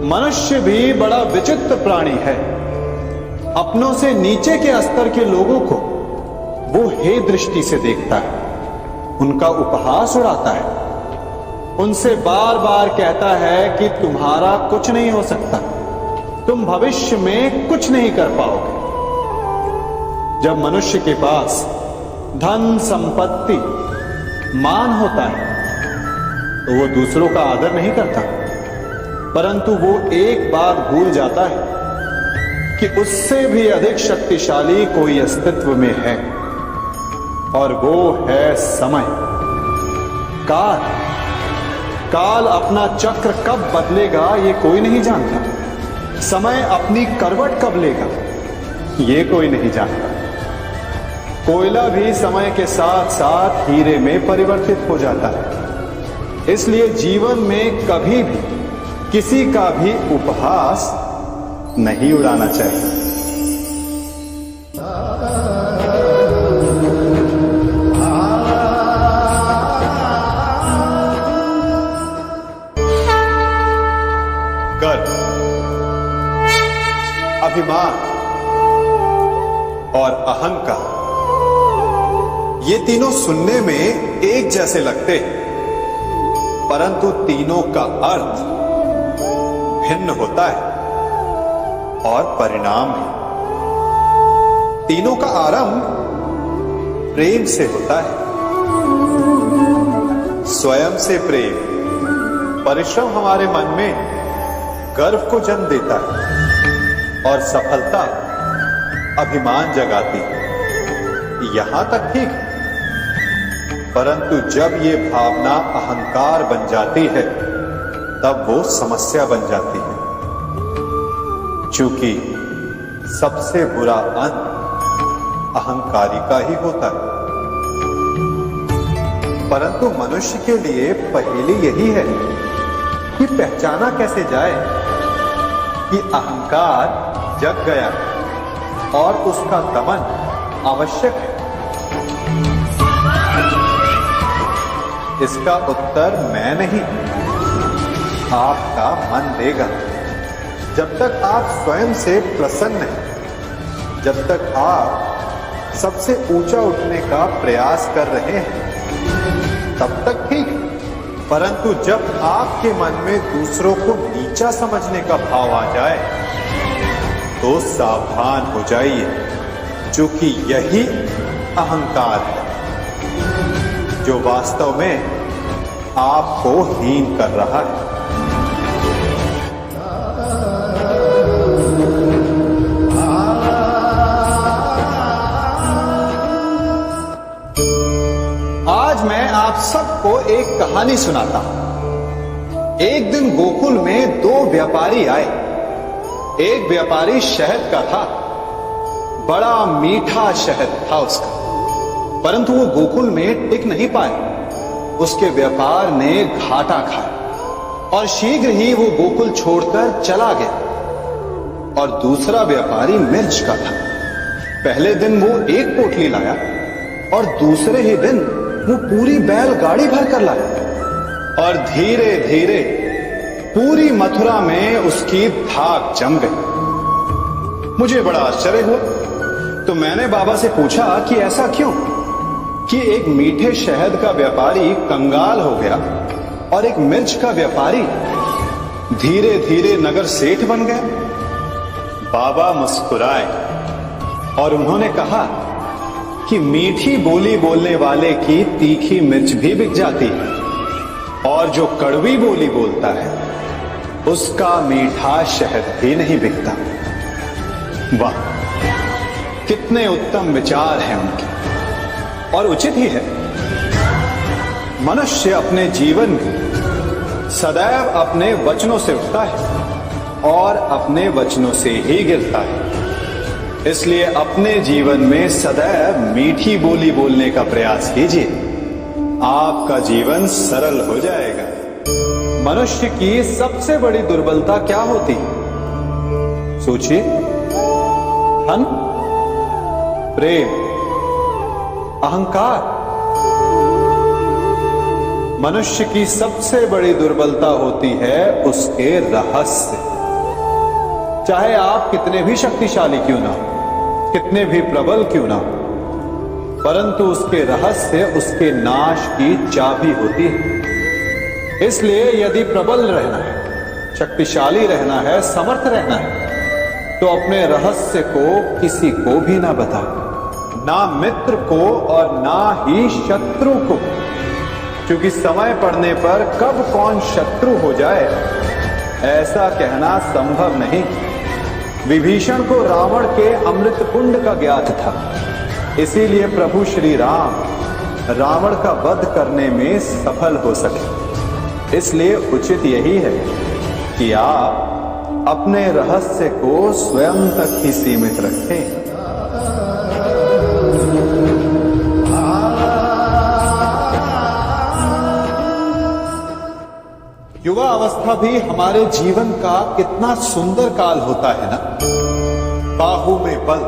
मनुष्य भी बड़ा विचित्र प्राणी है। अपनों से नीचे के स्तर के लोगों को वो हे दृष्टि से देखता है, उनका उपहास उड़ाता है, उनसे बार बार कहता है कि तुम्हारा कुछ नहीं हो सकता, तुम भविष्य में कुछ नहीं कर पाओगे। जब मनुष्य के पास धन, संपत्ति, मान होता है तो वो दूसरों का आदर नहीं करता, परंतु वो एक बात भूल जाता है कि उससे भी अधिक शक्तिशाली कोई अस्तित्व में है, और वो है समय। काल काल अपना चक्र कब बदलेगा ये कोई नहीं जानता। समय अपनी करवट कब लेगा ये कोई नहीं जानता। कोयला भी समय के साथ साथ हीरे में परिवर्तित हो जाता है। इसलिए जीवन में कभी भी किसी का भी उपहास नहीं उड़ाना चाहिए। गर्व, अभिमान और अहंकार, ये तीनों सुनने में एक जैसे लगते हैं, परंतु तीनों का अर्थ भिन्न होता है और परिणाम भी। तीनों का आरंभ प्रेम से होता है। स्वयं से प्रेम, परिश्रम हमारे मन में गर्व को जन्म देता है और सफलता अभिमान जगाती है। यहां तक ठीक है, परंतु जब ये भावना अहंकार बन जाती है तब वो समस्या बन जाती है, क्योंकि सबसे बुरा अंत अहंकारी का ही होता है। परंतु मनुष्य के लिए पहेली यही है कि पहचाना कैसे जाए कि अहंकार जग गया और उसका दमन आवश्यक है। इसका उत्तर मैं नहीं, आपका मन देगा। जब तक आप स्वयं से प्रसन्न हैं, जब तक आप सबसे ऊंचा उठने का प्रयास कर रहे हैं, तब तक ठीक। परंतु जब आपके मन में दूसरों को नीचा समझने का भाव आ जाए तो सावधान हो जाइए, क्योंकि यही अहंकार है जो वास्तव में आपको हीन कर रहा है। आज मैं आप सबको एक कहानी सुनाता हूं। एक दिन गोकुल में दो व्यापारी आए। एक व्यापारी शहद का था, बड़ा मीठा शहद था उसका, परंतु वो गोकुल में टिक नहीं पाए। उसके व्यापार ने घाटा खाया और शीघ्र ही वो गोकुल छोड़कर चला गया। और दूसरा व्यापारी मिर्च का था। पहले दिन वो एक पोटली लाया और दूसरे ही दिन वो पूरी बैलगाड़ी भर कर लाया। और धीरे धीरे पूरी मथुरा में उसकी धाक जम गई। मुझे बड़ा आश्चर्य हुआ, तो मैंने बाबा से पूछा कि ऐसा क्यों कि एक मीठे शहद का व्यापारी कंगाल हो गया और एक मिर्च का व्यापारी धीरे धीरे नगर सेठ बन गया। बाबा मुस्कुराए और उन्होंने कहा कि मीठी बोली बोलने वाले की तीखी मिर्च भी बिक जाती है, और जो कड़वी बोली बोलता है उसका मीठा शहद भी नहीं बिकता। वाह, कितने उत्तम विचार हैं उनके, और उचित ही है। मनुष्य अपने जीवन में सदैव अपने वचनों से उठता है और अपने वचनों से ही गिरता है। इसलिए अपने जीवन में सदैव मीठी बोली बोलने का प्रयास कीजिए, आपका जीवन सरल हो जाएगा। मनुष्य की सबसे बड़ी दुर्बलता क्या होती है? सोचिए। धन, प्रेम, अहंकार। मनुष्य की सबसे बड़ी दुर्बलता होती है उसके रहस्य। चाहे आप कितने भी शक्तिशाली क्यों ना हो, कितने भी प्रबल क्यों ना हो, परंतु उसके रहस्य उसके नाश की चाबी होती है। इसलिए यदि प्रबल रहना है, शक्तिशाली रहना है, समर्थ रहना है, तो अपने रहस्य को किसी को भी ना बता, ना मित्र को और ना ही शत्रु को, क्योंकि समय पड़ने पर कब कौन शत्रु हो जाए ऐसा कहना संभव नहीं। विभीषण को रावण के अमृत कुंड का ज्ञात था, इसीलिए प्रभु श्री राम रावण का वध करने में सफल हो सके। इसलिए उचित यही है कि आप अपने रहस्य को स्वयं तक ही सीमित रखें। युवा अवस्था भी हमारे जीवन का कितना सुंदर काल होता है ना। बाहु में बल,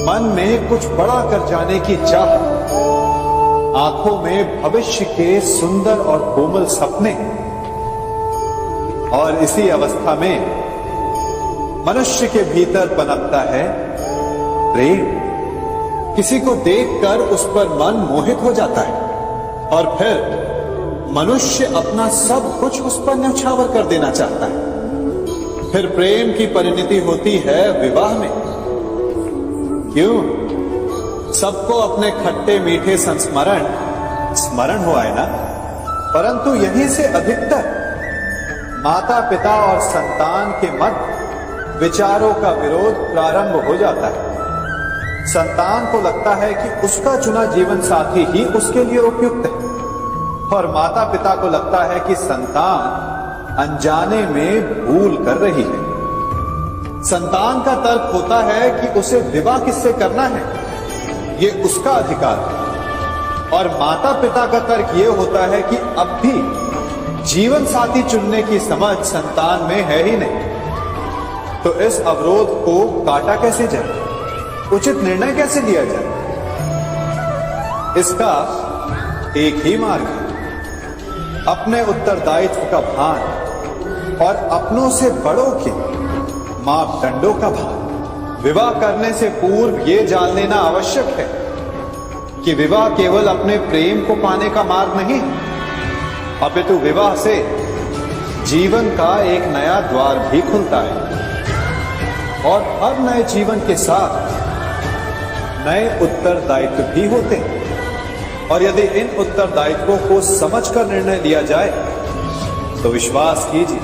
मन में कुछ बड़ा कर जाने की चाह, आंखों में भविष्य के सुंदर और कोमल सपने, और इसी अवस्था में मनुष्य के भीतर पनपता है प्रेम। किसी को देखकर उस पर मन मोहित हो जाता है और फिर मनुष्य अपना सब कुछ उस पर न्यौछावर कर देना चाहता है। फिर प्रेम की परिणति होती है विवाह में। क्यों? सबको अपने खट्टे मीठे संस्मरण स्मरण हुआ है ना, परंतु यहीं से अधिकतर माता पिता और संतान के मध्य विचारों का विरोध प्रारंभ हो जाता है। संतान को लगता है कि उसका चुना जीवन साथी ही उसके लिए उपयुक्त है, और माता पिता को लगता है कि संतान अनजाने में भूल कर रही है। संतान का तर्क होता है कि उसे विवाह किससे करना है, ये उसका अधिकार है, और माता पिता का तर्क ये होता है कि अब भी जीवन साथी चुनने की समझ संतान में है ही नहीं। तो इस अवरोध को काटा कैसे जाए, उचित निर्णय कैसे लिया जाए? इसका एक ही मार्ग है, अपने उत्तरदायित्व का भान और अपनों से बड़ों के मापदंडों का भान। विवाह करने से पूर्व यह जान लेना आवश्यक है कि विवाह केवल अपने प्रेम को पाने का मार्ग नहीं, अपितु विवाह से जीवन का एक नया द्वार भी खुलता है, और हर नए जीवन के साथ नए उत्तरदायित्व भी होते हैं। और यदि इन उत्तरदायित्वों को समझकर निर्णय लिया जाए तो विश्वास कीजिए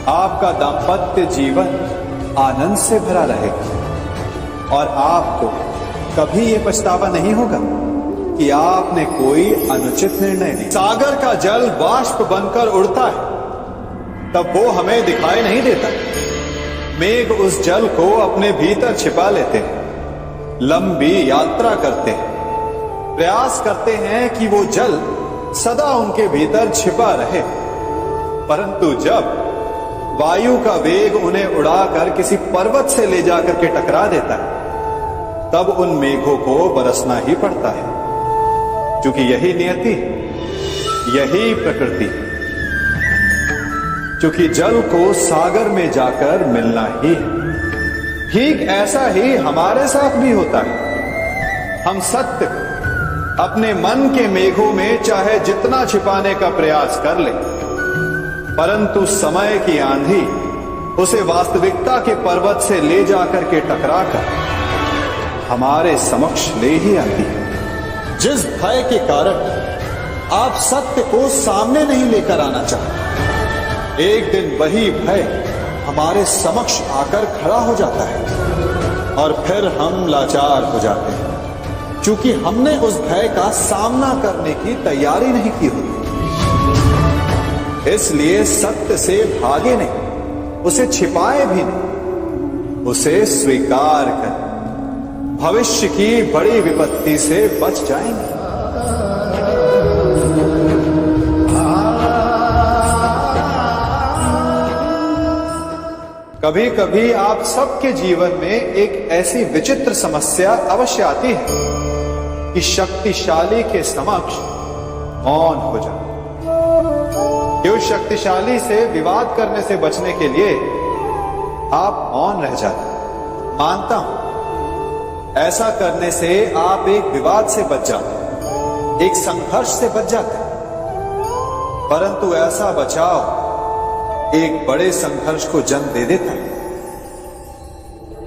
आपका दाम्पत्य जीवन आनंद से भरा रहेगा, और आपको कभी यह पछतावा नहीं होगा कि आपने कोई अनुचित निर्णय लिया। सागर का जल बाष्प बनकर उड़ता है, तब वो हमें दिखाई नहीं देता। मेघ उस जल को अपने भीतर छिपा लेते हैं, लंबी यात्रा करते हैं, प्रयास करते हैं कि वो जल सदा उनके भीतर छिपा रहे, परंतु जब वायु का वेग उन्हें उड़ाकर किसी पर्वत से ले जाकर के टकरा देता है, तब उन मेघों को बरसना ही पड़ता है, क्योंकि यही नियति, यही प्रकृति, क्योंकि जल को सागर में जाकर मिलना ही है। ठीक ऐसा ही हमारे साथ भी होता है। हम सत्य अपने मन के मेघों में चाहे जितना छिपाने का प्रयास कर ले, परंतु समय की आंधी उसे वास्तविकता के पर्वत से ले जाकर के टकराकर हमारे समक्ष ले ही आती है। जिस भय के कारण आप सत्य को सामने नहीं लेकर आना चाहते, एक दिन वही भय हमारे समक्ष आकर खड़ा हो जाता है, और फिर हम लाचार हो जाते हैं, क्योंकि हमने उस भय का सामना करने की तैयारी नहीं की होती। इसलिए सत्य से भागे नहीं, उसे छिपाए भी नहीं, उसे स्वीकार कर भविष्य की बड़ी विपत्ति से बच जाएंगे। कभी कभी आप सबके जीवन में एक ऐसी विचित्र समस्या अवश्य आती है कि शक्तिशाली के समक्ष मौन हो जाओ। कि उस शक्तिशाली से विवाद करने से बचने के लिए आप मौन रह जाते। मानता हूं ऐसा करने से आप एक विवाद से बच जाते, एक संघर्ष से बच जाते, परंतु ऐसा बचाव एक बड़े संघर्ष को जन्म दे देता है।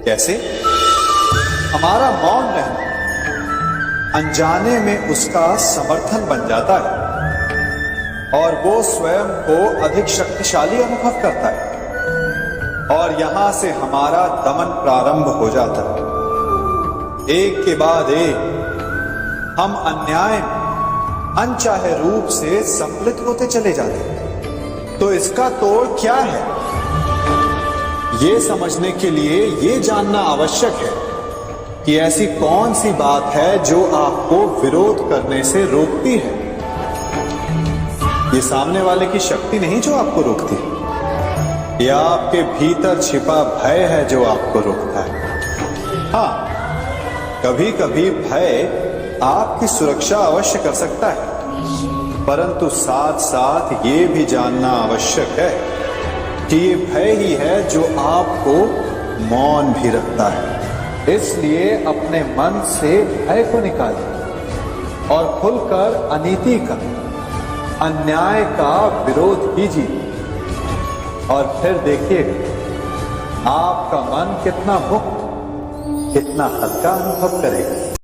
कैसे? हमारा मौन रहना अनजाने में उसका समर्थन बन जाता है और वो स्वयं को अधिक शक्तिशाली अनुभव करता है और यहां से हमारा दमन प्रारंभ हो जाता है। एक के बाद एक हम अन्याय में अनचाहे रूप से सम्मिलित होते चले जाते हैं। तो इसका तोड़ क्या है? ये समझने के लिए ये जानना आवश्यक है कि ऐसी कौन सी बात है जो आपको विरोध करने से रोकती है। ये सामने वाले की शक्ति नहीं जो आपको रोकती है, या आपके भीतर छिपा भय है जो आपको रोकता है। हाँ, कभी कभी भय आपकी सुरक्षा अवश्य कर सकता है, परंतु साथ साथ ये भी जानना आवश्यक है कि ये भय ही है जो आपको मौन भी रखता है। इसलिए अपने मन से भय को निकालिए और खुलकर अनीति का, अन्याय का विरोध कीजिए और फिर देखिएगा आपका मन कितना मुक्त, कितना हल्का अनुभव करेगा।